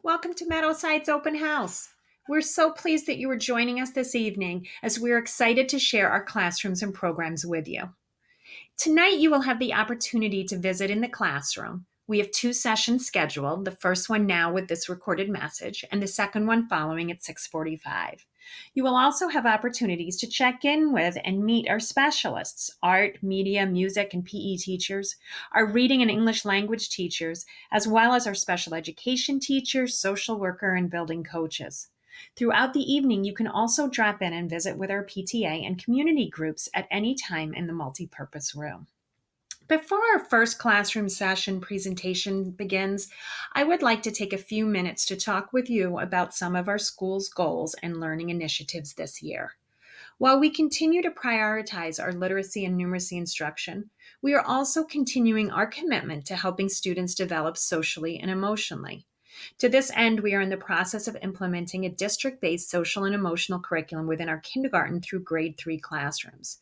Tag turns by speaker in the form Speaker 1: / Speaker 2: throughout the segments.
Speaker 1: Welcome to Meadowside's open house. We're so pleased that you are joining us this evening as we're excited to share our classrooms and programs with you. Tonight, you will have the opportunity to visit in the classroom. We have 2 sessions scheduled, the first one now with this recorded message, and the second one following at 6:45. You will also have opportunities to check in with and meet our specialists, art, media, music, and PE teachers, our reading and English language teachers, as well as our special education teachers, social worker, and building coaches. Throughout the evening, you can also drop in and visit with our PTA and community groups at any time in the multipurpose room. Before our first classroom session presentation begins, I would like to take a few minutes to talk with you about some of our school's goals and learning initiatives this year. While we continue to prioritize our literacy and numeracy instruction, we are also continuing our commitment to helping students develop socially and emotionally. To this end, we are in the process of implementing a district-based social and emotional curriculum within our kindergarten through grade 3 classrooms.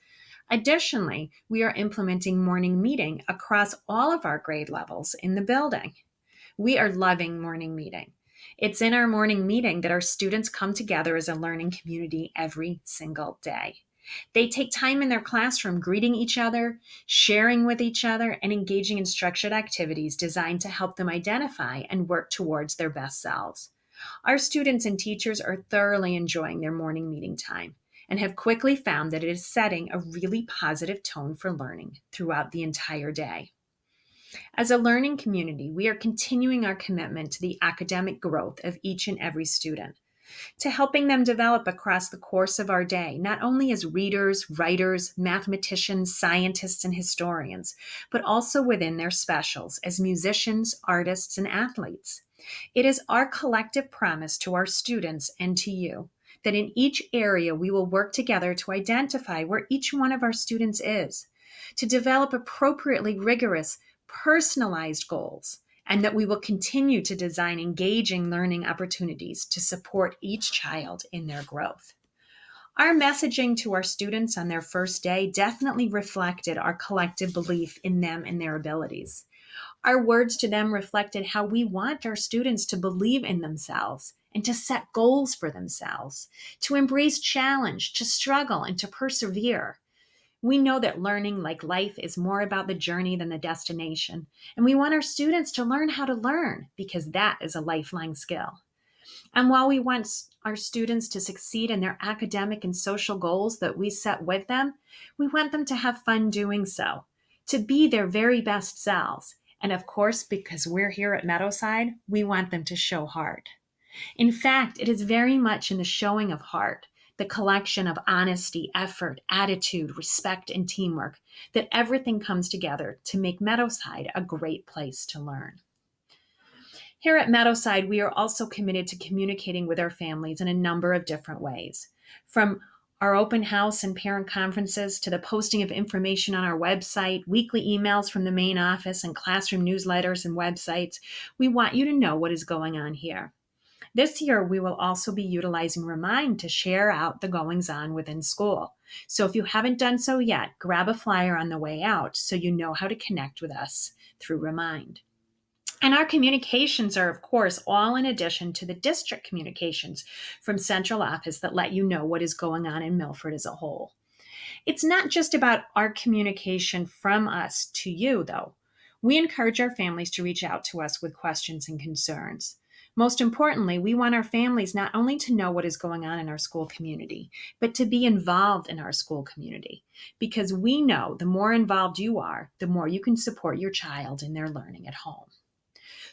Speaker 1: Additionally, we are implementing morning meeting across all of our grade levels in the building. We are loving morning meeting. It's in our morning meeting that our students come together as a learning community every single day. They take time in their classroom greeting each other, sharing with each other, and engaging in structured activities designed to help them identify and work towards their best selves. Our students and teachers are thoroughly enjoying their morning meeting time and have quickly found that it is setting a really positive tone for learning throughout the entire day. As a learning community, we are continuing our commitment to the academic growth of each and every student, to helping them develop across the course of our day, not only as readers, writers, mathematicians, scientists, and historians, but also within their specials as musicians, artists, and athletes. It is our collective promise to our students and to you that in each area we will work together to identify where each one of our students is, to develop appropriately rigorous, personalized goals, and that we will continue to design engaging learning opportunities to support each child in their growth. Our messaging to our students on their first day definitely reflected our collective belief in them and their abilities. Our words to them reflected how we want our students to believe in themselves and to set goals for themselves, to embrace challenge, to struggle, and to persevere. We know that learning, like life, is more about the journey than the destination, and we want our students to learn how to learn because that is a lifelong skill. And while we want our students to succeed in their academic and social goals that we set with them, we want them to have fun doing so, to be their very best selves. And of course, because we're here at Meadowside, we want them to show heart. In fact, it is very much in the showing of heart, the collection of honesty, effort, attitude, respect, and teamwork, that everything comes together to make Meadowside a great place to learn. Here at Meadowside, we are also committed to communicating with our families in a number of different ways. From our open house and parent conferences to the posting of information on our website, weekly emails from the main office, and classroom newsletters and websites, we want you to know what is going on here. This year, we will also be utilizing Remind to share out the goings-on within school. So if you haven't done so yet, grab a flyer on the way out so you know how to connect with us through Remind. And our communications are, of course, all in addition to the district communications from central office that let you know what is going on in Milford as a whole. It's not just about our communication from us to you, though. We encourage our families to reach out to us with questions and concerns. Most importantly, we want our families not only to know what is going on in our school community, but to be involved in our school community, because we know the more involved you are, the more you can support your child in their learning at home.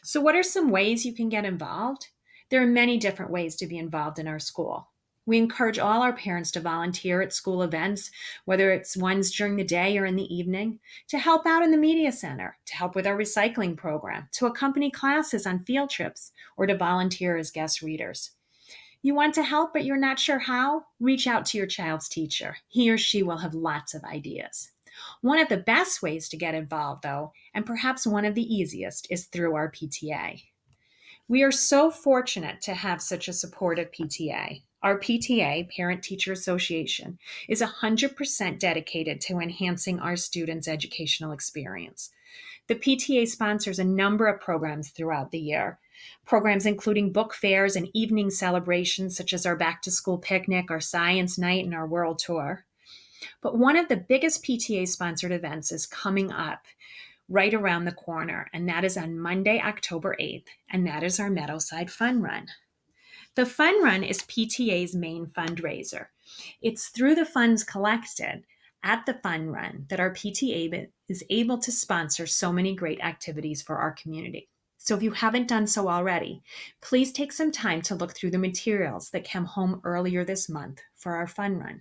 Speaker 1: So what are some ways you can get involved? There are many different ways to be involved in our school. We encourage all our parents to volunteer at school events, whether it's ones during the day or in the evening, to help out in the media center, to help with our recycling program, to accompany classes on field trips, or to volunteer as guest readers. You want to help, but you're not sure how? Reach out to your child's teacher. He or she will have lots of ideas. One of the best ways to get involved, though, and perhaps one of the easiest, is through our PTA. We are so fortunate to have such a supportive PTA. Our PTA, Parent Teacher Association, is 100% dedicated to enhancing our students' educational experience. The PTA sponsors a number of programs throughout the year, Programs including book fairs and evening celebrations such as our back to school picnic, our science night, and our world tour. But one of the biggest PTA sponsored events is coming up right around the corner, and that is on Monday, October 8th, and that is our Meadowside Fun Run. The Fun Run is PTA's main fundraiser. It's through the funds collected at the Fun Run that our PTA is able to sponsor so many great activities for our community. So if you haven't done so already, please take some time to look through the materials that came home earlier this month for our Fun Run.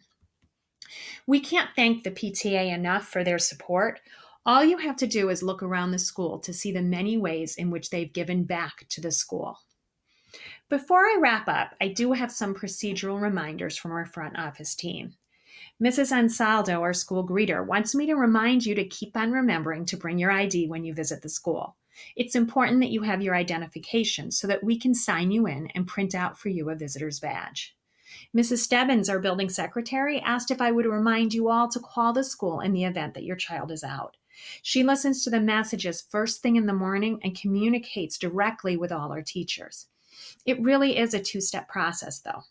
Speaker 1: We can't thank the PTA enough for their support. All you have to do is look around the school to see the many ways in which they've given back to the school. Before I wrap up, I do have some procedural reminders from our front office team. Mrs. Ansaldo, our school greeter, wants me to remind you to keep on remembering to bring your ID when you visit the school. It's important that you have your identification so that we can sign you in and print out for you a visitor's badge. Mrs. Stebbins, our building secretary, asked if I would remind you all to call the school in the event that your child is out. She listens to the messages first thing in the morning and communicates directly with all our teachers. It really is a two-step process, though.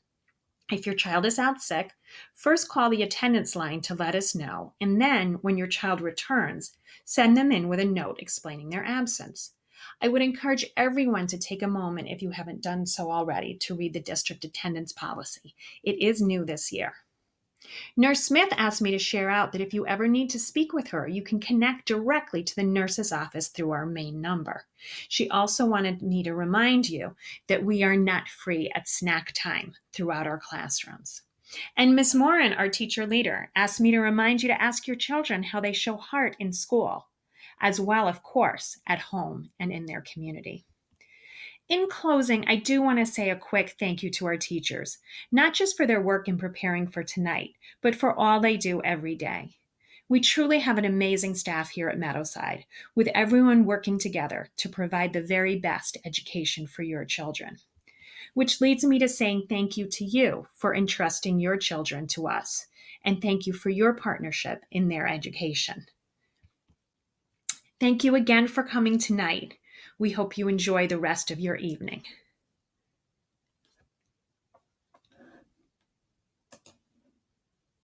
Speaker 1: If your child is out sick, first call the attendance line to let us know, and then, when your child returns, send them in with a note explaining their absence. I would encourage everyone to take a moment, if you haven't done so already, to read the district attendance policy. It is new this year. Nurse Smith asked me to share out that if you ever need to speak with her, you can connect directly to the nurse's office through our main number. She also wanted me to remind you that we are nut free at snack time throughout our classrooms. And Miss Morin, our teacher leader, asked me to remind you to ask your children how they show heart in school, as well, of course, at home and in their community. In closing, I do want to say a quick thank you to our teachers, not just for their work in preparing for tonight, but for all they do every day. We truly have an amazing staff here at Meadowside, with everyone working together to provide the very best education for your children. Which leads me to saying thank you to you for entrusting your children to us, and thank you for your partnership in their education. Thank you again for coming tonight. We hope you enjoy the rest of your evening.